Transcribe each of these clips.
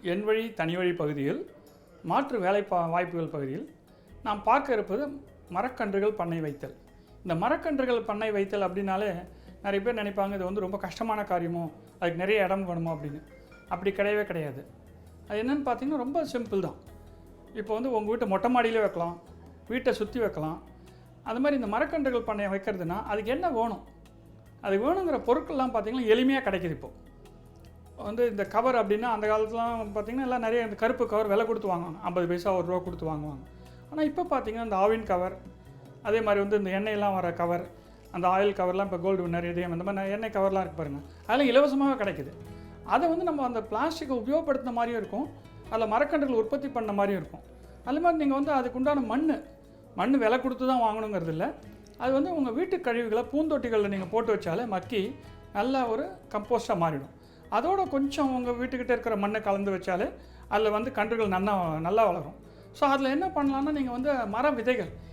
என் வழி தனி வழி பகுதியில் மாற்று வேலை வாய்ப்புகள் பகுதியில் நாம் பார்க்க இருப்பது மரக்கன்றுகள் பண்ணை வைத்தல். இந்த மரக்கன்றுகள் பண்ணை வைத்தல் அப்படின்னாலே நிறைய பேர் நினைப்பாங்க இது வந்து ரொம்ப கஷ்டமான காரியமோ, அதுக்கு நிறைய இடம் வேணுமோ அப்படின்னு. அப்படி கிடையவே கிடையாது. அது என்னென்னு பார்த்தீங்கன்னா ரொம்ப சிம்பிள் தான். இப்போ வந்து உங்கள் வீட்டை மொட்டை மாடியிலே வைக்கலாம், வீட்டை சுற்றி வைக்கலாம். அது மாதிரி இந்த மரக்கன்றுகள் பண்ணை வைக்கிறதுனா அதுக்கு என்ன வேணும், அதுக்கு வேணுங்கிற பொருட்கள்லாம் பார்த்திங்கன்னா எளிமையாக கிடைக்கிது. இப்போது வந்து இந்த கவர் அப்படின்னா அந்த காலத்துலாம் பார்த்திங்கன்னா எல்லாம் நிறைய இந்த கருப்பு கவர் விலை கொடுத்து வாங்குவாங்க, 50 பைசா ₹1 கொடுத்து வாங்குவாங்க. ஆனால் இப்போ பார்த்திங்கன்னா இந்த ஆவின் கவர், அதே மாதிரி வந்து இந்த எண்ணெயெல்லாம் வர கவர், அந்த ஆயில் கவர்லாம் இப்போ கோல்டு வின்னர் இதயம் இந்த மாதிரி எண்ணெய் கவர்லாம் இருக்குது பாருங்கள், அதெல்லாம் இலவசமாக கிடைக்குது. அதை வந்து நம்ம அந்த பிளாஸ்டிக்கை உபயோகப்படுத்தின மாதிரியும் இருக்கும், அதில் மரக்கன்றுகள் உற்பத்தி பண்ண மாதிரியும் இருக்கும். அது மாதிரி நீங்கள் வந்து அதுக்குண்டான மண் விலை கொடுத்து தான் வாங்கணுங்கிறது இல்லை. அது வந்து உங்கள் வீட்டு கழிவுகளை பூந்தொட்டிகளில் நீங்கள் போட்டு வச்சாலே மக்கி நல்ல ஒரு கம்போஸ்ட்டாக மாறிடும். அதோட கொஞ்சம் உங்கள் வீட்டுக்கிட்ட இருக்கிற மண்ணை கலந்து வச்சாலே அதில் வந்து கன்றுகள் நல்லா வளரும். ஸோ அதில் என்ன பண்ணலான்னா நீங்கள் வந்து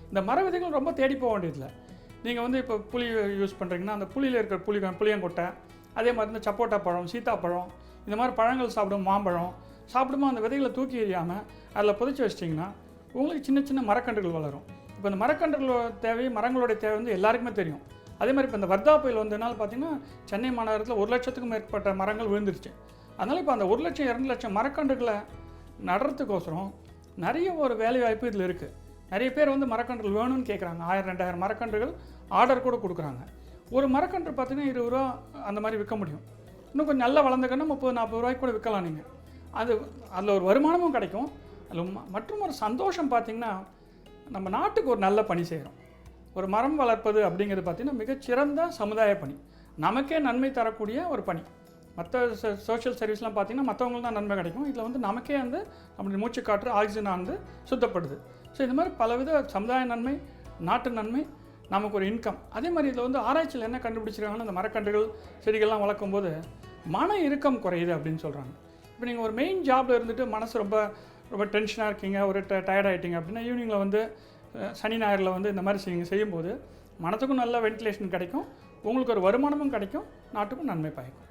இந்த மர விதைகள் ரொம்ப தேடி போக வேண்டியதில்லை. நீங்கள் வந்து இப்போ புளி யூஸ் பண்ணுறீங்கன்னா அந்த புளியில் இருக்கிற புளியங்கொட்டை, அதே மாதிரி இந்த சப்போட்டா பழம், சீத்தாப்பழம், இந்த மாதிரி பழங்கள் மாம்பழம் சாப்பிடும்போது அந்த விதைகளை தூக்கி எறியாமல் அதில் புதைச்சி வச்சிட்டிங்கன்னா உங்களுக்கு சின்ன சின்ன மரக்கன்றுகள் வளரும். இப்போ இந்த மரக்கன்றுகளோட மரங்களுடைய தேவை வந்து எல்லாருக்குமே தெரியும். அதே மாதிரி இப்போ இந்த வர்தா புயல் வந்ததுனால பார்த்திங்கன்னா சென்னை மாநகரத்தில் 1 லட்சத்துக்கும் மேற்பட்ட மரங்கள் விழுந்துருச்சு. அதனால் இப்போ அந்த 1 லட்சம் 2 லட்சம் மரக்கன்றுகளை நடுறதுக்கோசரம் நிறைய ஒரு வேலை வாய்ப்பு இதில் இருக்குது. நிறைய பேர் வந்து மரக்கன்றுகள் வேணும்னு கேட்குறாங்க. 1000-2000 மரக்கன்றுகள் ஆர்டர் கூட கொடுக்குறாங்க. ஒரு மரக்கன்று பார்த்திங்கன்னா ₹20 அந்த மாதிரி விற்க முடியும். இன்னும் கொஞ்சம் நல்லா வளர்ந்துக்கன்னா ₹30-40 கூட விற்கலாம். நீங்கள் அதில் ஒரு வருமானமும் கிடைக்கும். அதில் மற்றும் ஒரு சந்தோஷம் பார்த்திங்கன்னா நம்ம நாட்டுக்கு ஒரு நல்ல பணி செய்கிறோம். ஒரு மரம் வளர்ப்பது அப்படிங்கிறது பார்த்திங்கன்னா மிகச்சிறந்த சமுதாய பணி, நமக்கே நன்மை தரக்கூடிய ஒரு பணி. மற்ற சோஷியல் சர்வீஸ்லாம் பார்த்திங்கன்னா மற்றவங்களுக்கு தான் நன்மை கிடைக்கும். இதில் வந்து நமக்கே வந்து நம்மளுடைய மூச்சு காற்று ஆக்சிஜனாக வந்து சுத்தப்படுது. ஸோ இந்த மாதிரி பலவித சமுதாய நன்மை, நாட்டு நன்மை, நமக்கு ஒரு இன்கம். அதே மாதிரி இதில் வந்து ஆராய்ச்சியில் என்ன கண்டுபிடிச்சிருக்காங்கன்னா இந்த மரக்கன்றுகள் செடிகள்லாம் வளர்க்கும் போது மன இறுக்கம் குறையுது அப்படின்னு சொல்கிறாங்க. இப்போ நீங்கள் ஒரு மெயின் ஜாபில் இருந்துட்டு மனசு ரொம்ப டென்ஷனாக இருக்கீங்க, ஒரு டயர்ட் ஆகிட்டீங்க அப்படின்னா ஈவினிங்கில் வந்து சனி ஞாயிறில் வந்து இந்த மாதிரி நீங்கள் செய்யும்போது மனத்துக்கும் நல்ல வென்டிலேஷன் கிடைக்கும், உங்களுக்கு ஒரு வருமானமும் கிடைக்கும், நாட்டுக்கும் நன்மை பயக்கும்.